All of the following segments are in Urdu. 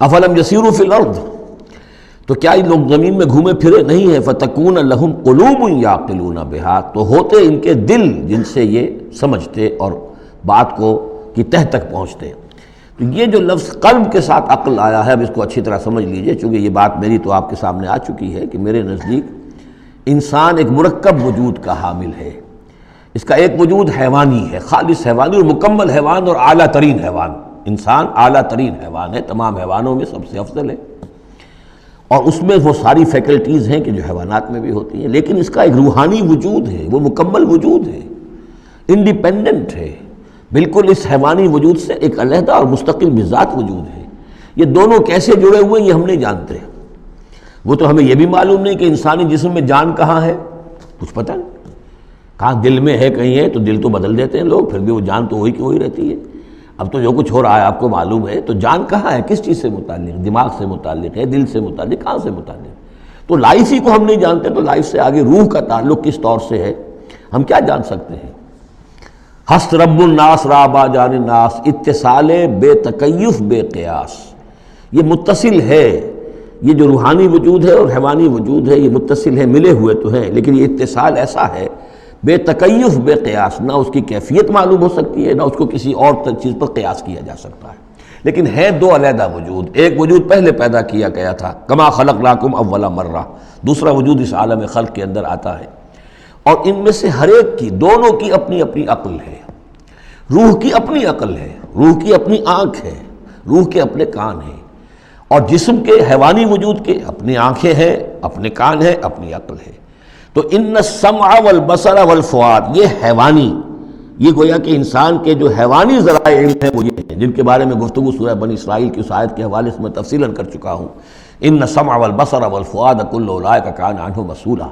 افلم یسیروا فی الارض، تو کیا یہ لوگ زمین میں گھومے پھرے نہیں ہیں؟ فتکون لہم قلوب یعقلون بہا، تو ہوتے ان کے دل جن سے یہ سمجھتے اور بات کو کی تہ تک پہنچتے۔ تو یہ جو لفظ قلب کے ساتھ عقل آیا ہے، اب اس کو اچھی طرح سمجھ لیجئے، چونکہ یہ بات میری تو آپ کے سامنے آ چکی ہے کہ میرے نزدیک انسان ایک مرکب وجود کا حامل ہے۔ اس کا ایک وجود حیوانی ہے، خالص حیوانی اور مکمل حیوان اور اعلیٰ ترین حیوان۔ انسان اعلیٰ ترین حیوان ہے، تمام حیوانوں میں سب سے افضل ہے، اور اس میں وہ ساری فیکلٹیز ہیں کہ جو حیوانات میں بھی ہوتی ہیں، لیکن اس کا ایک روحانی وجود ہے، وہ مکمل وجود ہے، انڈیپینڈنٹ ہے، بالکل اس حیوانی وجود سے ایک علیحدہ اور مستقل بذات وجود ہے۔ یہ دونوں کیسے جڑے ہوئے ہیں یہ ہم نہیں جانتے۔ وہ تو ہمیں یہ بھی معلوم نہیں کہ انسانی جسم میں جان کہاں ہے، کچھ پتہ نہیں، کہاں دل میں ہے، کہیں ہے، تو دل تو بدل دیتے ہیں لوگ، پھر بھی وہ جان تو وہی کی وہی رہتی ہے۔ اب تو جو کچھ ہو رہا ہے آپ کو معلوم ہے، تو جان کہاں ہے، کس چیز سے متعلق، دماغ سے متعلق ہے، دل سے متعلق، کہاں سے متعلق؟ تو لائف ہی کو ہم نہیں جانتے، تو لائف سے آگے روح کا تعلق کس طور سے ہے ہم کیا جان سکتے ہیں؟ ہست رب الناس را با جان الناس، اتصال بے تکیف بے قیاس، یہ متصل ہے، یہ جو روحانی وجود ہے اور حیوانی وجود ہے یہ متصل ہے، ملے ہوئے تو ہیں، لیکن یہ اتصال ایسا ہے بے تکیف بے قیاس، نہ اس کی کیفیت معلوم ہو سکتی ہے، نہ اس کو کسی اور چیز پر قیاس کیا جا سکتا ہے، لیکن ہے دو علیحدہ وجود۔ ایک وجود پہلے پیدا کیا گیا تھا، کما خلقناکم اول مرہ، دوسرا وجود اس عالم خلق کے اندر آتا ہے، اور ان میں سے ہر ایک کی، دونوں کی اپنی اپنی عقل ہے۔ روح کی اپنی عقل ہے، روح کی اپنی آنکھ ہے، روح کے اپنے کان ہیں، اور جسم کے حیوانی وجود کے اپنی آنکھیں ہیں، اپنے کان ہیں، اپنی عقل ہے۔ تو ان السمع والبصر والفؤاد، یہ حیوانی، یہ گویا کہ انسان کے جو حیوانی ذرائع علم ہیں وہ یہ ہیں، جن کے بارے میں گفتگو سورہ بنی اسرائیل کی اس آیت کے حوالے سے میں تفصیلاً کر چکا ہوں۔ ان السمع والبصر والفؤاد کل اولئک کان عنہ مسئولا۔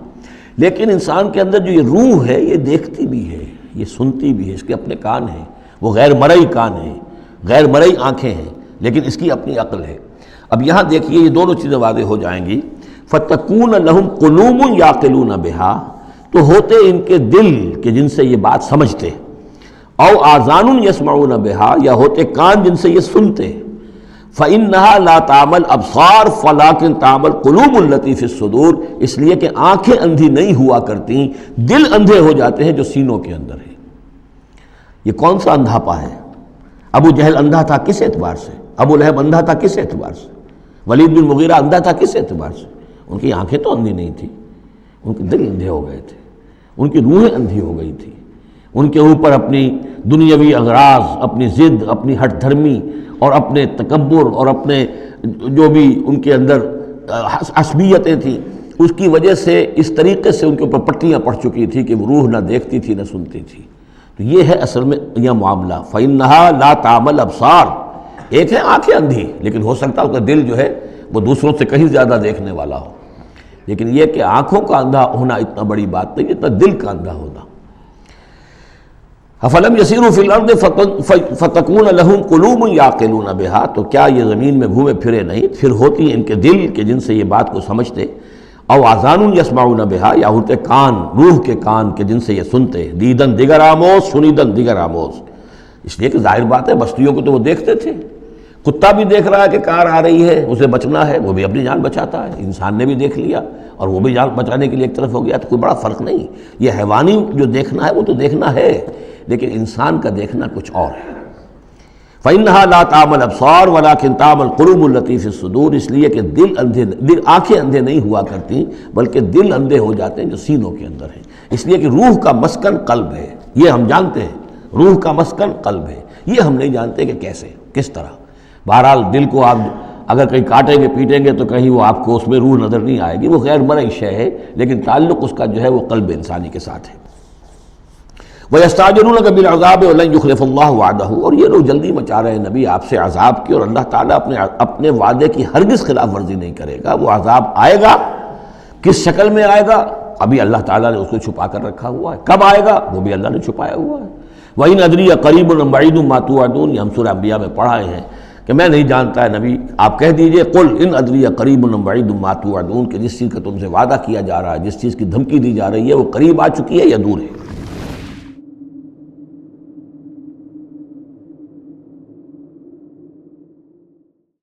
لیکن انسان کے اندر جو یہ روح ہے یہ دیکھتی بھی ہے، یہ سنتی بھی ہے، اس کے اپنے کان ہیں، وہ غیر مرئی کان ہیں، غیر مرئی آنکھیں ہیں، لیکن اس کی اپنی عقل ہے۔ اب یہاں دیکھیے یہ دونوں چیزیں واضح ہو جائیں گی۔ فَتَكُونَ لَهُمْ قُلُوبٌ يَعْقِلُونَ بِهَا، تو ہوتے ان کے دل کہ جن سے یہ بات سمجھتے، او آذان يَسْمَعُونَ بِهَا، یا ہوتے کان جن سے یہ سنتے، فَإِنَّهَا لَا تَعْمَى الْأَبْصَارُ وَلَكِنْ تَعْمَى الْقُلُوبُ الَّتِي فِي الصُّدُورِ، اس لیے کہ آنکھیں اندھی نہیں ہوا کرتی، دل اندھے ہو جاتے ہیں جو سینوں کے اندر ہے۔ یہ کون سا اندھاپا ہے؟ ابو جہل اندھا تھا کس اعتبار سے؟ ابو لہب اندھا تھا کس اعتبار سے؟ ولید بن مغیرہ اندھا تھا کس اعتبار سے؟ ان کی آنکھیں تو اندھی نہیں تھیں، ان کے دل اندھے ہو گئے تھے، ان کی روحیں اندھی ہو گئی تھی، ان کے اوپر اپنی دنیاوی اغراض، اپنی ضد، اپنی ہٹ دھرمی اور اپنے تکبر اور اپنے جو بھی ان کے اندر عصبیتیں تھیں، اس کی وجہ سے اس طریقے سے ان کے اوپر پٹیاں پڑ چکی تھی کہ وہ روح نہ دیکھتی تھی نہ سنتی تھی۔ تو یہ ہے اصل میں یہ معاملہ۔ فَإِنَّهَا لَا تَعْمَى الْأَبْصَارُ، ایک ہے آنکھیں اندھی، لیکن ہو سکتا ہے اس کا دل جو ہے وہ دوسروں سے کہیں زیادہ دیکھنے والا ہو، لیکن یہ کہ آنکھوں کا اندھا ہونا اتنا بڑی بات نہیں، اتنا دل کا اندھا ہونا۔ أَفَلَمْ يَسِيرُوا فِي الْأَرْضِ فَتَكُونَ لَهُمْ قُلُوبٌ يَعْقِلُونَ بِهَا، تو کیا یہ زمین میں گھومے پھرے نہیں، پھر ہوتی ان کے دل کہ جن سے یہ بات کو سمجھتے، او آذان یسمعون بها، یا ہوتے کان، روح کے کان کہ جن سے یہ سنتے، دیدن دیگر آموز سنیدن دیگر آموز، اس لیے کہ ظاہر بات ہے بستیوں کو تو وہ دیکھتے تھے، کتا بھی دیکھ رہا ہے کہ کار آ رہی ہے، اسے بچنا ہے، وہ بھی اپنی جان بچاتا ہے، انسان نے بھی دیکھ لیا اور وہ بھی جان بچانے کے لیے ایک طرف ہو گیا، تو کوئی بڑا فرق نہیں۔ یہ حیوانی جو دیکھنا ہے وہ تو دیکھنا ہے، لیکن انسان کا دیکھنا کچھ اور ہے۔ فَإِنَّهَا لَا تَعْمَى الْأَبْصَارُ وَلَكِنْ تَعْمَى الْقُلُوبُ الَّتِي فِي الصُّدُورِ، اس لیے کہ دل آنکھیں اندھے نہیں ہوا کرتی، بلکہ دل اندھے ہو جاتے ہیں جو سینوں کے اندر ہیں، اس لیے کہ روح کا مسکن قلب ہے، یہ ہم جانتے ہیں، روح کا مسکن قلب ہے، یہ ہم نہیں جانتے کہ کیسے، کس طرح۔ بہرحال دل کو آپ اگر کہیں کاٹیں گے پیٹیں گے تو کہیں وہ آپ کو اس میں روح نظر نہیں آئے گی، وہ غیر مرئی شے ہے، لیکن تعلق اس کا جو ہے وہ قلب انسانی کے ساتھ ہے۔ وَيَسْتَعْجِلُونَكَ بِالْعَذَابِ وَلَنْ يُخْلِفَ اللَّهُ وَعْدَهُ، اور یہ لوگ جلدی مچا رہے ہیں نبی آپ سے عذاب کی، اور اللہ تعالیٰ اپنے وعدے کی ہرگز خلاف ورزی نہیں کرے گا۔ وہ عذاب آئے گا، کس شکل میں آئے گا ابھی اللہ تعالیٰ نے اس کو چھپا کر رکھا ہوا ہے، کب آئے گا وہ بھی اللہ نے چھپایا ہوا ہے۔ وَإِنْ أَدْرِي أَقَرِيبٌ أَمْ بَعِيدٌ مَا تُوعَدُونَ، یہ ہم سورہ انبیاء میں پڑھائے ہیں کہ میں نہیں جانتا ہے نبی، آپ کہہ دیجئے قُلْ إِنْ أَدْرِي أَقَرِيبٌ أَمْ بَعِيدٌ مَا تُوعَدُونَ، کہ جس چیز کا تم سے وعدہ کیا جا رہا ہے، جس چیز کی دھمکی دی جا رہی ہے وہ قریب آ چکی ہے یا دور ہے۔